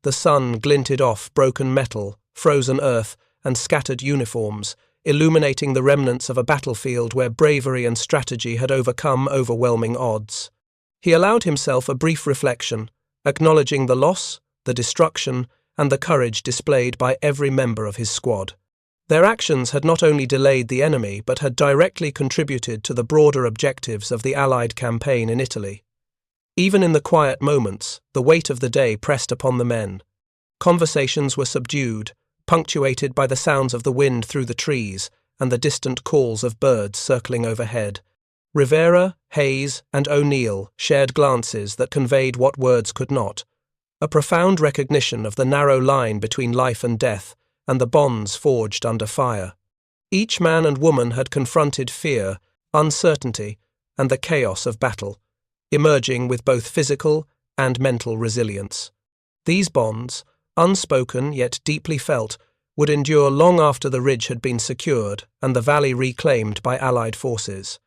The sun glinted off broken metal, frozen earth, and scattered uniforms, illuminating the remnants of a battlefield where bravery and strategy had overcome overwhelming odds. He allowed himself a brief reflection, acknowledging the loss, the destruction, and the courage displayed by every member of his squad. Their actions had not only delayed the enemy but had directly contributed to the broader objectives of the Allied campaign in Italy. Even in the quiet moments, the weight of the day pressed upon the men. Conversations were subdued, punctuated by the sounds of the wind through the trees and the distant calls of birds circling overhead. Rivera, Hayes, and O'Neill shared glances that conveyed what words could not, a profound recognition of the narrow line between life and death and the bonds forged under fire. Each man and woman had confronted fear, uncertainty, and the chaos of battle, emerging with both physical and mental resilience. These bonds, unspoken yet deeply felt, would endure long after the ridge had been secured and the valley reclaimed by Allied forces.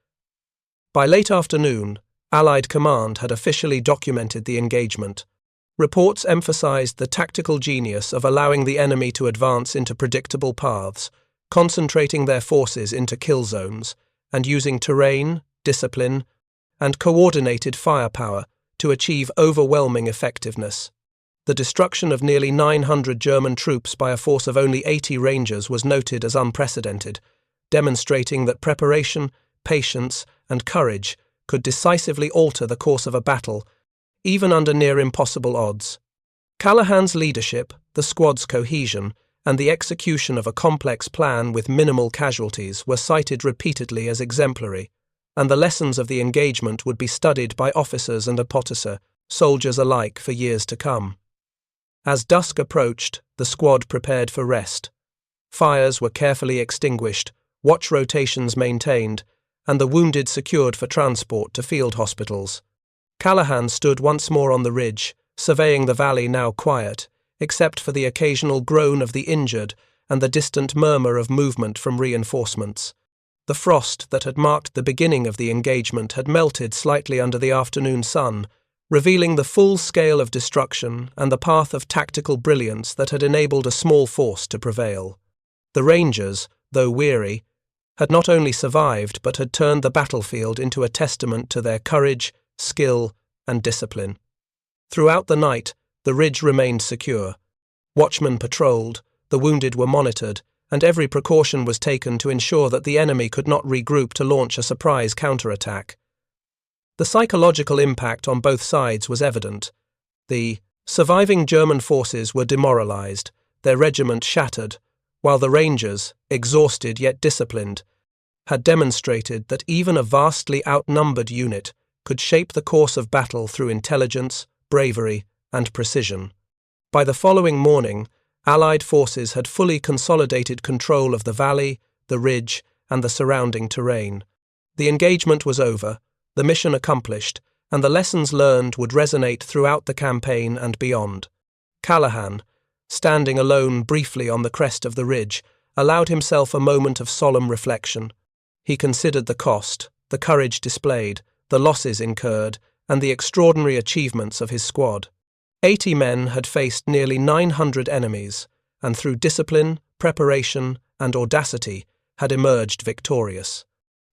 By late afternoon, Allied command had officially documented the engagement. Reports emphasized the tactical genius of allowing the enemy to advance into predictable paths, concentrating their forces into kill zones, and using terrain, discipline, and coordinated firepower to achieve overwhelming effectiveness. The destruction of nearly 900 German troops by a force of only 80 Rangers was noted as unprecedented, demonstrating that preparation, patience, and courage could decisively alter the course of a battle, even under near-impossible odds. Callahan's leadership, the squad's cohesion, and the execution of a complex plan with minimal casualties were cited repeatedly as exemplary, and the lessons of the engagement would be studied by officers and apotissa, soldiers alike, for years to come. As dusk approached, the squad prepared for rest. Fires were carefully extinguished, watch rotations maintained, and the wounded secured for transport to field hospitals. Callahan stood once more on the ridge, surveying the valley now quiet, except for the occasional groan of the injured and the distant murmur of movement from reinforcements. The frost that had marked the beginning of the engagement had melted slightly under the afternoon sun, revealing the full scale of destruction and the path of tactical brilliance that had enabled a small force to prevail. The Rangers, though weary, had not only survived but had turned the battlefield into a testament to their courage, skill, and discipline. Throughout the night, the ridge remained secure. Watchmen patrolled, the wounded were monitored, and every precaution was taken to ensure that the enemy could not regroup to launch a surprise counterattack. The psychological impact on both sides was evident. The surviving German forces were demoralized, their regiment shattered, while the Rangers, exhausted yet disciplined, had demonstrated that even a vastly outnumbered unit could shape the course of battle through intelligence, bravery, and precision. By the following morning, Allied forces had fully consolidated control of the valley, the ridge, and the surrounding terrain. The engagement was over, the mission accomplished, and the lessons learned would resonate throughout the campaign and beyond. Callahan, standing alone briefly on the crest of the ridge, allowed himself a moment of solemn reflection. He considered the cost, the courage displayed, the losses incurred, and the extraordinary achievements of his squad. 80 men had faced nearly 900 enemies, and through discipline, preparation, and audacity had emerged victorious.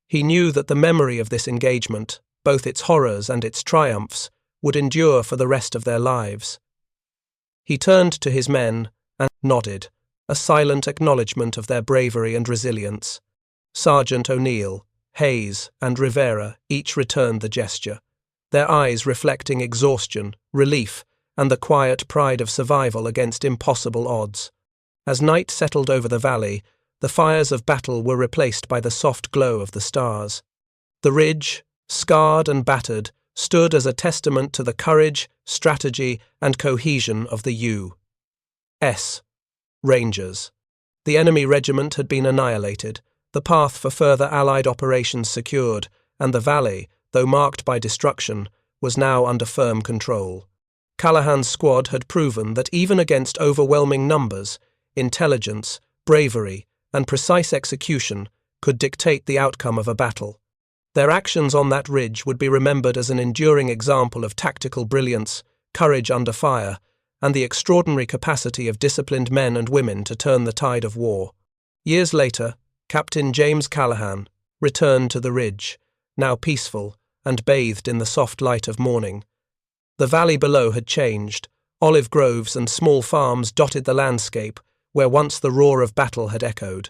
He knew that the memory of this engagement, both its horrors and its triumphs, would endure for the rest of their lives. He turned to his men and nodded, a silent acknowledgement of their bravery and resilience. Sergeant O'Neill, Hayes, and Rivera each returned the gesture, their eyes reflecting exhaustion, relief, and the quiet pride of survival against impossible odds. As night settled over the valley, the fires of battle were replaced by the soft glow of the stars. The ridge, scarred and battered, stood as a testament to the courage, strategy, and cohesion of the U.S. Rangers. The enemy regiment had been annihilated, the path for further Allied operations secured, and the valley, though marked by destruction, was now under firm control. Callahan's squad had proven that even against overwhelming numbers, intelligence, bravery, and precise execution could dictate the outcome of a battle. Their actions on that ridge would be remembered as an enduring example of tactical brilliance, courage under fire, and the extraordinary capacity of disciplined men and women to turn the tide of war. Years later, Captain James Callahan returned to the ridge, now peaceful and bathed in the soft light of morning. The valley below had changed. Olive groves and small farms dotted the landscape where once the roar of battle had echoed.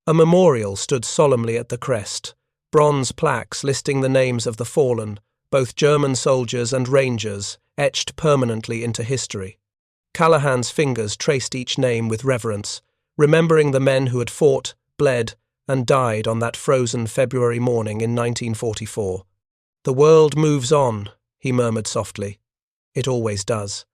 A memorial stood solemnly at the crest, bronze plaques listing the names of the fallen, both German soldiers and rangers, etched permanently into history. Callahan's fingers traced each name with reverence, remembering the men who had fought, bled, and died on that frozen February morning in 1944. "The world moves on," he murmured softly. "It always does."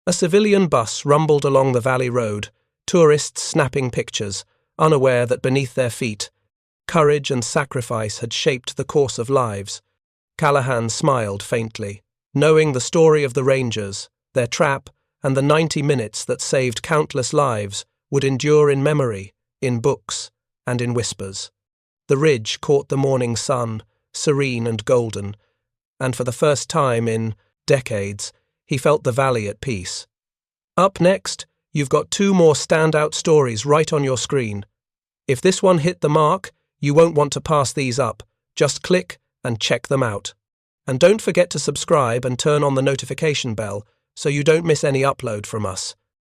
A civilian bus rumbled along the valley road, tourists snapping pictures, unaware that beneath their feet, courage and sacrifice had shaped the course of lives. Callahan smiled faintly, knowing the story of the Rangers, their trap, and the 90 minutes that saved countless lives would endure in memory, in books, and in whispers. The ridge caught the morning sun, serene and golden, and for the first time in decades, he felt the valley at peace. Up next, you've got 2 more standout stories right on your screen. If this one hit the mark, you won't want to pass these up. Just click and check them out. And don't forget to subscribe and turn on the notification bell so you don't miss any upload from us.